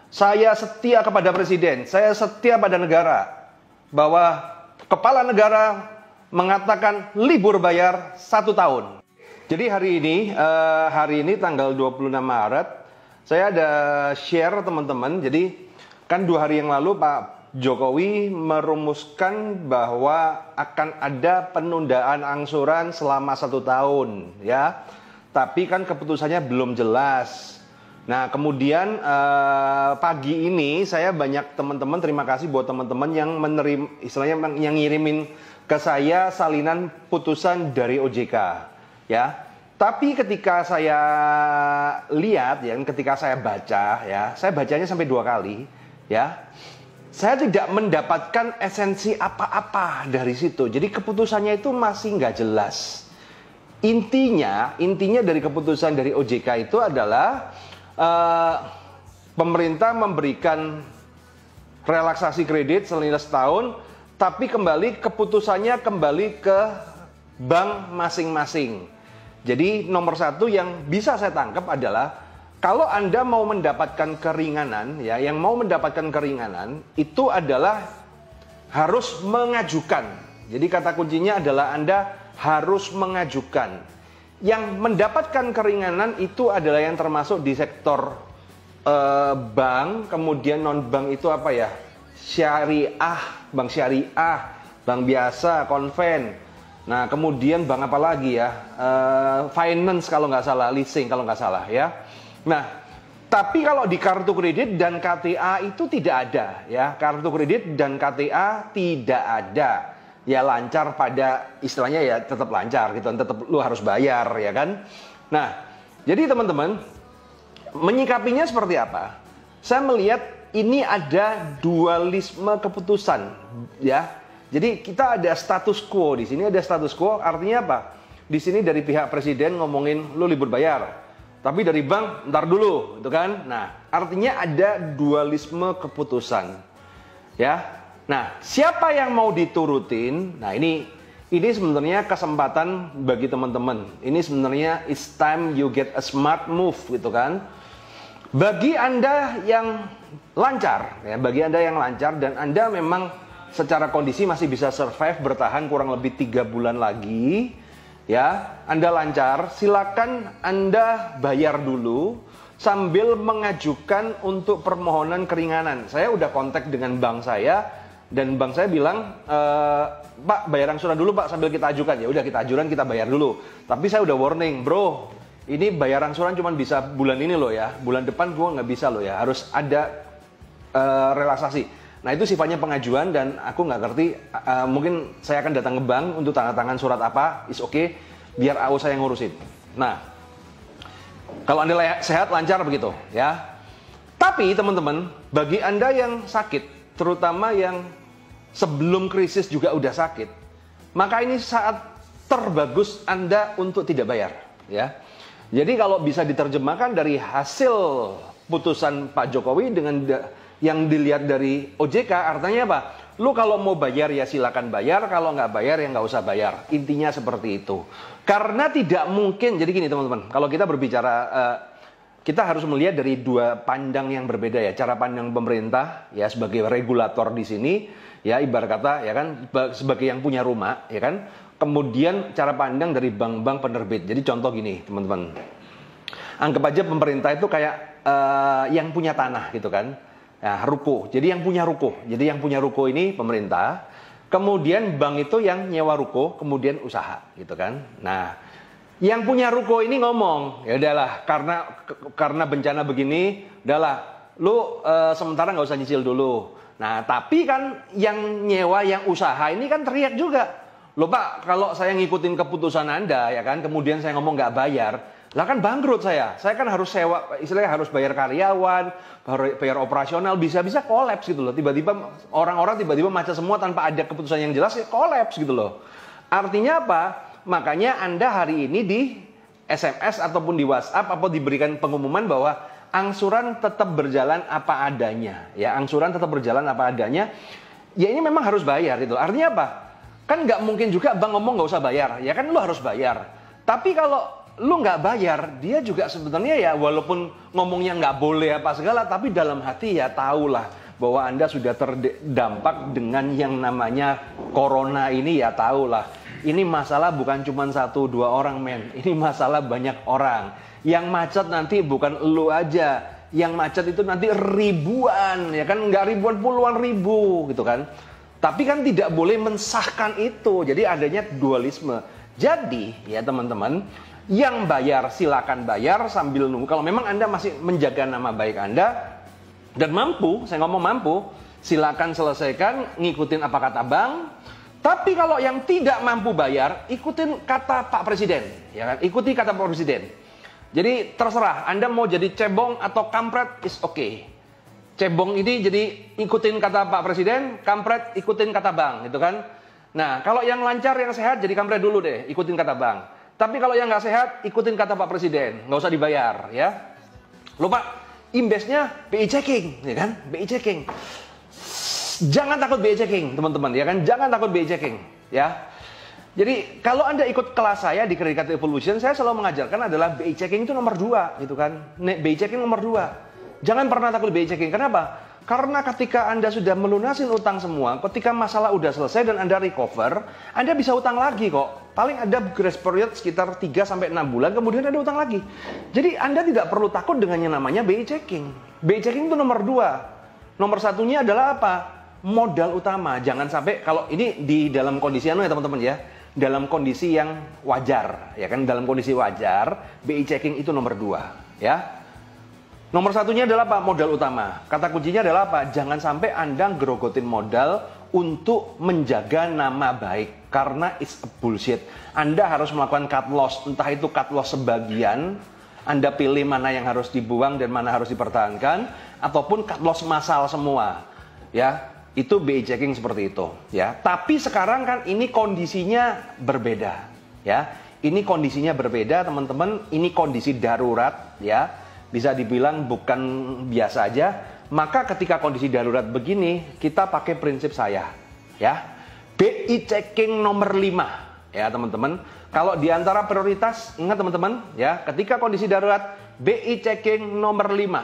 Saya setia kepada presiden, saya setia pada negara. Bahwa kepala negara mengatakan libur bayar 1 tahun. Jadi hari ini tanggal 26 Maret, saya ada share teman-teman. Jadi kan 2 hari yang lalu Pak Jokowi merumuskan bahwa akan ada penundaan angsuran selama 1 tahun, ya. Tapi kan keputusannya belum jelas. Nah, kemudian pagi ini saya banyak teman-teman, terima kasih buat teman-teman yang menerima, istilahnya yang ngirimin ke saya salinan putusan dari OJK, ya. Tapi ketika saya lihat, ya, ketika saya baca, ya, saya bacanya sampai 2 kali, ya. Saya tidak mendapatkan esensi apa-apa dari situ. Jadi keputusannya itu masih nggak jelas. Intinya dari keputusan dari OJK itu adalah pemerintah memberikan relaksasi kredit senilai setahun, tapi keputusannya kembali ke bank masing-masing. Jadi nomor 1 yang bisa saya tangkap adalah kalau Anda mau mendapatkan keringanan, ya, yang mau mendapatkan keringanan itu adalah harus mengajukan. Jadi kata kuncinya adalah Anda harus mengajukan. Yang mendapatkan keringanan itu adalah yang termasuk di sektor bank, kemudian non-bank itu apa ya? Syariah, bank syariah, bank biasa, konven. Nah, kemudian bank apa lagi ya? Finance kalau nggak salah, leasing kalau nggak salah, ya. Nah, tapi kalau di kartu kredit dan KTA itu tidak ada, ya. Kartu kredit dan KTA tidak ada. Ya lancar pada istilahnya, ya tetap lancar gitu, tetap lu harus bayar, ya kan. Nah, jadi teman-teman menyikapinya seperti apa? Saya melihat ini ada dualisme keputusan, ya. Jadi kita ada status quo di sini, ada status quo, artinya apa? Di sini dari pihak presiden ngomongin lu libur bayar, tapi dari bank ntar dulu, gitu kan. Nah, artinya ada dualisme keputusan, ya. Nah, siapa yang mau diturutin? Nah, ini sebenarnya kesempatan bagi teman-teman. Ini sebenarnya it's time you get a smart move, gitu kan. Bagi Anda yang lancar, ya, bagi Anda yang lancar dan Anda memang secara kondisi masih bisa survive bertahan kurang lebih 3 bulan lagi, ya. Anda lancar, silakan Anda bayar dulu sambil mengajukan untuk permohonan keringanan. Saya udah kontak dengan bank saya. Dan bank saya bilang, Pak bayar angsuran dulu Pak sambil kita ajukan. Ya udah kita ajukan, kita bayar dulu. Tapi saya udah warning, bro, ini bayar angsuran cuma bisa bulan ini loh ya. Bulan depan gua nggak bisa loh ya. Harus ada relaksasi. Nah itu sifatnya pengajuan dan aku nggak ngerti. Mungkin saya akan datang ke bank untuk tanda tangan surat apa. Is okay, biar AU saya ngurusin. Nah, kalau Anda sehat lancar begitu ya. Tapi teman-teman, bagi Anda yang sakit, terutama yang sebelum krisis juga udah sakit, maka ini saat terbagus Anda untuk tidak bayar, ya. Jadi kalau bisa diterjemahkan dari hasil putusan Pak Jokowi dengan yang dilihat dari OJK, artinya apa? Lu kalau mau bayar ya silakan bayar, kalau nggak bayar ya nggak usah bayar. Intinya seperti itu. Karena tidak mungkin, jadi gini teman-teman, kalau kita berbicara kita harus melihat dari 2 pandang yang berbeda ya. Cara pandang pemerintah ya sebagai regulator di sini ya, ibarat kata ya kan, sebagai yang punya rumah ya kan. Kemudian cara pandang dari bank-bank penerbit. Jadi contoh gini teman-teman. Anggap aja pemerintah itu kayak yang punya tanah gitu kan. Ya, ruko. Jadi yang punya ruko. Jadi yang punya ruko ini pemerintah. Kemudian bank itu yang nyewa ruko, kemudian usaha gitu kan. Nah, yang punya ruko ini ngomong, ya udahlah, karena bencana begini, udahlah, lu sementara nggak usah nyicil dulu. Nah, tapi kan yang nyewa, yang usaha ini kan teriak juga, loh Pak, kalau saya ngikutin keputusan Anda, ya kan, kemudian saya ngomong nggak bayar, lah kan bangkrut saya kan harus sewa, istilahnya harus bayar karyawan, bayar operasional, bisa-bisa kolaps gitu loh. Tiba-tiba orang-orang macet semua tanpa ada keputusan yang jelas, ya kolaps gitu loh. Artinya apa? Makanya Anda hari ini di SMS ataupun di WhatsApp apa diberikan pengumuman bahwa angsuran tetap berjalan apa adanya. Ya, angsuran tetap berjalan apa adanya. Ya ini memang harus bayar itu. Artinya apa? Kan nggak mungkin juga bank ngomong nggak usah bayar. Ya kan lu harus bayar. Tapi kalau lu nggak bayar, dia juga sebenarnya ya walaupun ngomongnya nggak boleh apa segala, tapi dalam hati ya tahulah bahwa Anda sudah terdampak dengan yang namanya corona ini, ya tahulah. Ini masalah bukan cuma 1-2 orang, men. Ini masalah banyak orang. Yang macet nanti bukan lu aja, yang macet itu nanti ribuan, ya kan? Nggak ribuan, puluhan ribu gitu kan. Tapi kan tidak boleh mensahkan itu. Jadi adanya dualisme. Jadi ya teman-teman, yang bayar silakan bayar sambil nunggu. Kalau memang Anda masih menjaga nama baik Anda dan mampu, saya ngomong mampu, silakan selesaikan, ngikutin apa kata bank. Tapi kalau yang tidak mampu bayar, ikutin kata Pak Presiden, ya kan? Ikuti kata Pak Presiden. Jadi terserah Anda mau jadi cebong atau kampret, is okay. Cebong ini jadi ikutin kata Pak Presiden, kampret ikutin kata bank, gitu kan? Nah, kalau yang lancar, yang sehat jadi kampret dulu deh, ikutin kata bank. Tapi kalau yang nggak sehat, ikutin kata Pak Presiden, nggak usah dibayar, ya. Lupa, imbasnya BI checking, ya kan? BI checking. Jangan takut BI checking, teman-teman, ya kan? Jangan takut BI checking, ya. Jadi kalau Anda ikut kelas saya di Credit Card Evolution, saya selalu mengajarkan adalah BI checking itu nomor 2, gitu kan? BI checking nomor 2. Jangan pernah takut BI checking. Kenapa? Karena ketika Anda sudah melunasin utang semua, ketika masalah udah selesai dan Anda recover, Anda bisa utang lagi kok. Paling ada grace period sekitar 3-6 bulan, kemudian Anda utang lagi. Jadi Anda tidak perlu takut dengan yang namanya BI checking. BI checking itu nomor 2. Nomor satunya adalah apa? Modal utama. Jangan sampai, kalau ini di dalam kondisi ya teman-teman ya, dalam kondisi yang wajar, ya kan? Dalam kondisi wajar, BI checking itu nomor 2, ya. Nomor satunya adalah apa? Modal utama. Kata kuncinya adalah apa? Jangan sampai Anda gerogotin modal untuk menjaga nama baik. Karena it's a bullshit. Anda harus melakukan cut loss. Entah itu cut loss sebagian, Anda pilih mana yang harus dibuang dan mana harus dipertahankan, ataupun cut loss massal semua. Ya, itu BI checking seperti itu. Ya, tapi sekarang kan ini kondisinya berbeda. Ya, ini kondisinya berbeda, teman-teman. Ini kondisi darurat. Ya. Bisa dibilang bukan biasa aja. Maka ketika kondisi darurat begini, kita pakai prinsip saya, ya. BI checking nomor 5, ya teman-teman. Kalau di antara prioritas, ingat teman-teman, ya, ketika kondisi darurat, BI checking nomor 5,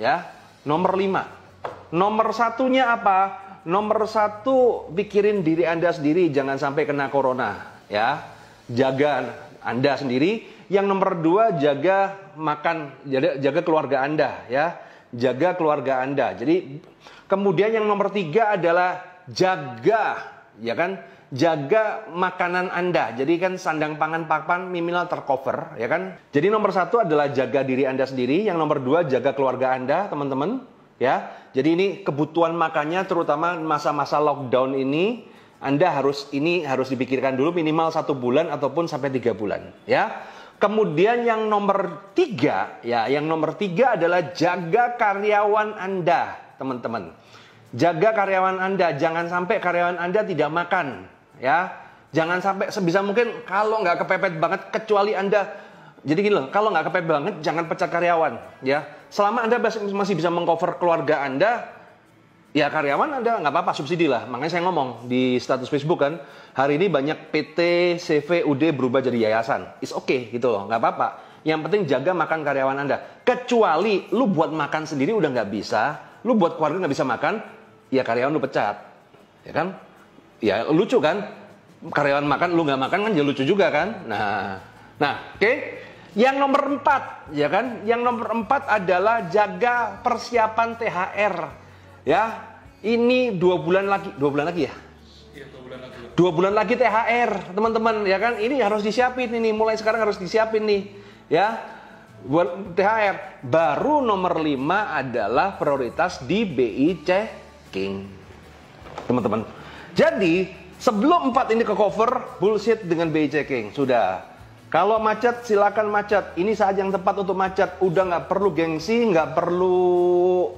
ya. Nomor 5. Nomor satunya apa? Nomor 1, pikirin diri Anda sendiri, jangan sampai kena corona, ya. Jaga Anda sendiri. Yang nomor 2, jaga makan, jaga keluarga Anda, ya. Jaga keluarga Anda. Jadi kemudian yang nomor 3 adalah jaga, ya kan? Jaga makanan Anda. Jadi kan sandang pangan papan minimal tercover, ya kan? Jadi nomor 1 adalah jaga diri Anda sendiri. Yang nomor 2, jaga keluarga Anda, teman-teman, ya. Jadi ini kebutuhan makannya, terutama masa-masa lockdown ini, Anda harus dipikirkan dulu minimal 1 bulan ataupun sampai 3 bulan, ya. Kemudian yang nomor 3, ya, yang nomor 3 adalah jaga karyawan Anda, teman-teman. Jaga karyawan Anda, jangan sampai karyawan Anda tidak makan, ya. Jangan sampai, sebisa mungkin kalau nggak kepepet banget, kecuali Anda, jadi gini loh, kalau nggak kepepet banget, jangan pecat karyawan, ya. Selama Anda masih bisa mengcover keluarga Anda, ya karyawan Anda nggak apa-apa, subsidi lah. Makanya saya ngomong di status Facebook kan, hari ini banyak PT, CV, UD berubah jadi yayasan. It's okay gitu loh, nggak apa-apa. Yang penting jaga makan karyawan Anda. Kecuali lu buat makan sendiri udah nggak bisa, lu buat keluarga nggak bisa makan, ya karyawan lu pecat. Ya kan? Ya lucu kan? Karyawan makan, lu nggak makan kan ya lucu juga kan? Nah, oke. Yang nomor 4, ya kan? Yang nomor 4 adalah jaga persiapan THR. Ya, ini 2 bulan lagi ya? Iya, 2 bulan lagi. 2 bulan lagi THR, teman-teman, ya kan? Ini harus disiapin ini, mulai sekarang harus disiapin nih, ya. Buat THR. Baru nomor 5 adalah prioritas di BI checking, teman-teman. Jadi, sebelum 4 ini ke cover, bullshit dengan BI checking, sudah. Kalau macet, silakan macet. Ini saat yang tepat untuk macet. Udah nggak perlu gengsi, nggak perlu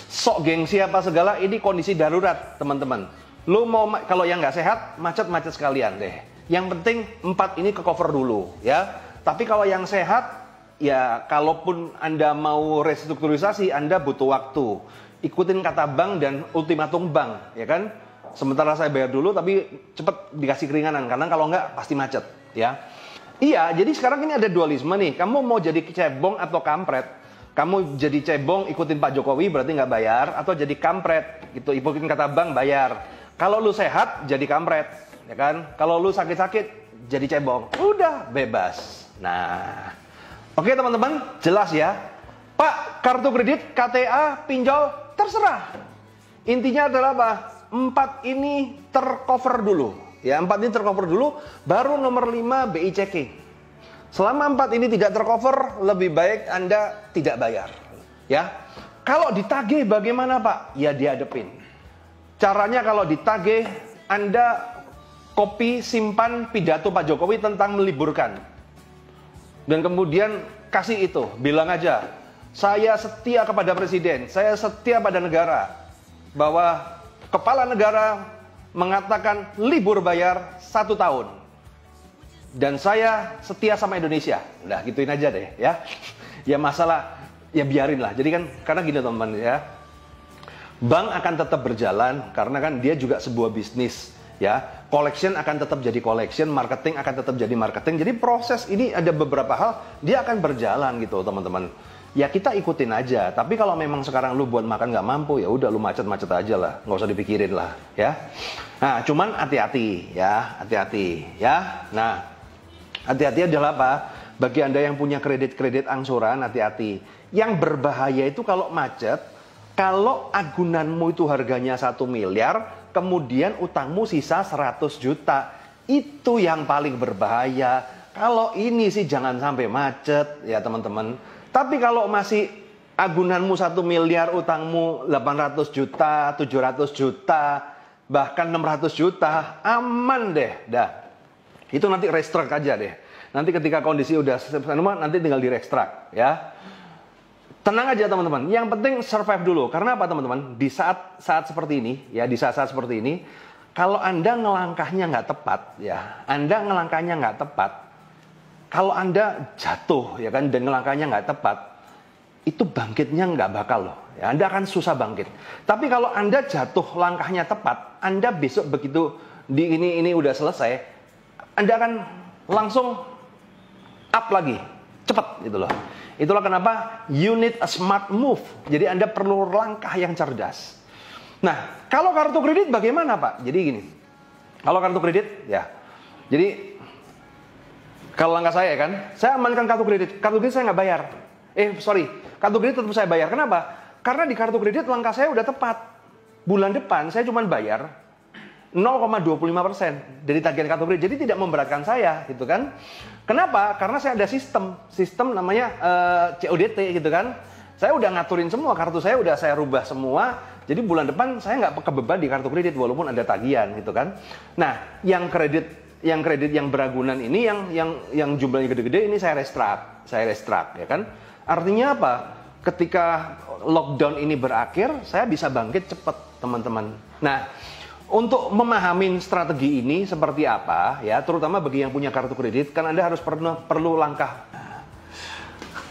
sok gengsi apa segala. Ini kondisi darurat, teman-teman. Lu mau kalau yang nggak sehat, macet sekalian deh. Yang penting 4 ini ke cover dulu, ya. Tapi kalau yang sehat, ya kalaupun Anda mau restrukturisasi, Anda butuh waktu. Ikutin kata bank dan ultimatum bank, ya kan? Sementara saya bayar dulu, tapi cepet dikasih keringanan, karena kalau nggak pasti macet, ya. Iya, jadi sekarang ini ada dualisme nih. Kamu mau jadi cebong atau kampret? Kamu jadi cebong ikutin Pak Jokowi berarti nggak bayar, atau jadi kampret gitu ikutin kata bank bayar. Kalau lu sehat jadi kampret, ya kan? Kalau lu sakit-sakit jadi cebong. Udah bebas. Nah, oke teman-teman, jelas ya. Pak, kartu kredit, KTA, pinjol, terserah. Intinya adalah apa? 4 ini tercover dulu. Ya, 4 ini tercover dulu, baru nomor 5 BI checking. Selama 4 ini tidak tercover, lebih baik Anda tidak bayar. Ya. Kalau ditagih bagaimana, Pak? Ya dihadepin. Caranya kalau ditagih, Anda copy simpan pidato Pak Jokowi tentang meliburkan. Dan kemudian kasih itu, bilang aja, saya setia kepada presiden, saya setia pada negara. Bahwa kepala negara mengatakan libur bayar 1 tahun. Dan saya setia sama Indonesia. Nah, gituin aja deh ya. Ya masalah, ya biarin lah. Jadi kan, karena gini teman-teman ya. Bank akan tetap berjalan karena kan dia juga sebuah bisnis ya. Collection akan tetap jadi collection, marketing akan tetap jadi marketing. Jadi proses ini ada beberapa hal, dia akan berjalan gitu teman-teman. Ya kita ikutin aja, tapi kalau memang sekarang lu buat makan nggak mampu, ya udah lu macet-macet aja lah, nggak usah dipikirin lah, ya. Nah, cuman hati-hati, ya, hati-hati, ya. Nah, hati-hati adalah apa? Bagi Anda yang punya kredit-kredit angsuran, hati-hati. Yang berbahaya itu kalau macet, kalau agunanmu itu harganya 1 miliar, kemudian utangmu sisa 100 juta, itu yang paling berbahaya. Kalau ini sih jangan sampai macet, ya teman-teman. Tapi kalau masih agunanmu 1 miliar, utangmu 800 juta, 700 juta, bahkan 600 juta, aman deh, dah. Itu nanti restruct aja deh. Nanti ketika kondisi udah nanti tinggal direkstrak, ya. Tenang aja teman-teman. Yang penting survive dulu. Karena apa teman-teman? Di saat seperti ini, ya, di saat-saat seperti ini, kalau Anda ngelangkahnya nggak tepat, ya, Anda ngelangkahnya nggak tepat. Kalau Anda jatuh, ya kan, dan ngelangkahnya nggak tepat, itu bangkitnya nggak bakal loh. Ya, Anda akan susah bangkit. Tapi kalau Anda jatuh langkahnya tepat, Anda besok begitu di ini udah selesai, Anda akan langsung up lagi, cepat gitu loh. Itulah kenapa you need a smart move. Jadi Anda perlu langkah yang cerdas. Nah, kalau kartu kredit bagaimana Pak? Jadi gini, kalau kartu kredit, ya, jadi kalau langkah saya kan, saya amankan kartu kredit saya nggak bayar. Kartu kredit tetap saya bayar. Kenapa? Karena di kartu kredit langkah saya udah tepat. Bulan depan saya cuma bayar 0,25% dari tagihan kartu kredit. Jadi tidak memberatkan saya, gitu kan? Kenapa? Karena saya ada sistem namanya CODT, gitu kan? Saya udah ngaturin semua, kartu saya udah saya rubah semua. Jadi bulan depan saya nggak kebeban di kartu kredit walaupun ada tagihan, gitu kan? Nah, yang kredit yang beragunan ini yang jumlahnya gede-gede ini saya restruct, ya kan? Artinya apa? Ketika lockdown ini berakhir, saya bisa bangkit cepat, teman-teman. Nah, untuk memahami strategi ini seperti apa, ya, terutama bagi yang punya kartu kredit, kan Anda harus perlu langkah.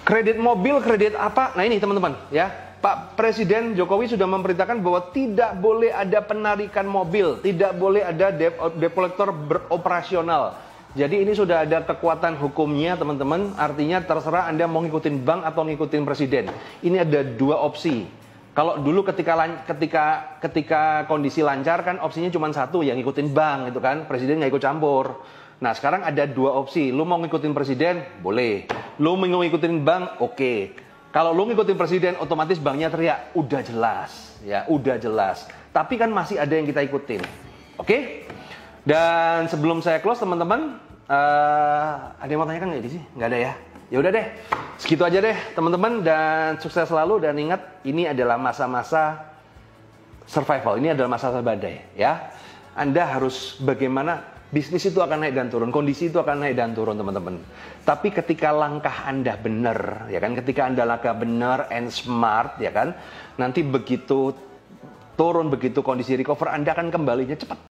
Kredit mobil, kredit apa? Nah ini teman-teman, ya. Pak Presiden Jokowi sudah memerintahkan bahwa tidak boleh ada penarikan mobil, tidak boleh ada debt collector beroperasional. Jadi ini sudah ada kekuatan hukumnya teman-teman, artinya terserah Anda mau ngikutin bank atau ngikutin presiden. Ini ada 2 opsi. Kalau dulu ketika kondisi lancar kan opsinya cuma 1, yang ngikutin bank gitu kan, presiden nggak ikut campur. Nah sekarang ada 2 opsi, lu mau ngikutin presiden, boleh. Lu mau ngikutin bank, oke. Kalau lu ngikutin presiden, otomatis banknya teriak, udah jelas, ya, udah jelas. Tapi kan masih ada yang kita ikutin, oke? Dan sebelum saya close, teman-teman, ada yang mau tanyakan nggak di sini? Nggak ada ya? Ya udah deh, segitu aja deh, teman-teman. Dan sukses selalu. Dan ingat, ini adalah masa-masa survival. Ini adalah masa-masa badai, ya. Anda harus bagaimana? Bisnis itu akan naik dan turun, kondisi itu akan naik dan turun teman-teman. Tapi ketika langkah Anda benar, ya kan, ketika Anda langkah benar and smart, ya kan, nanti begitu turun, begitu kondisi recover, Anda akan kembalinya cepat.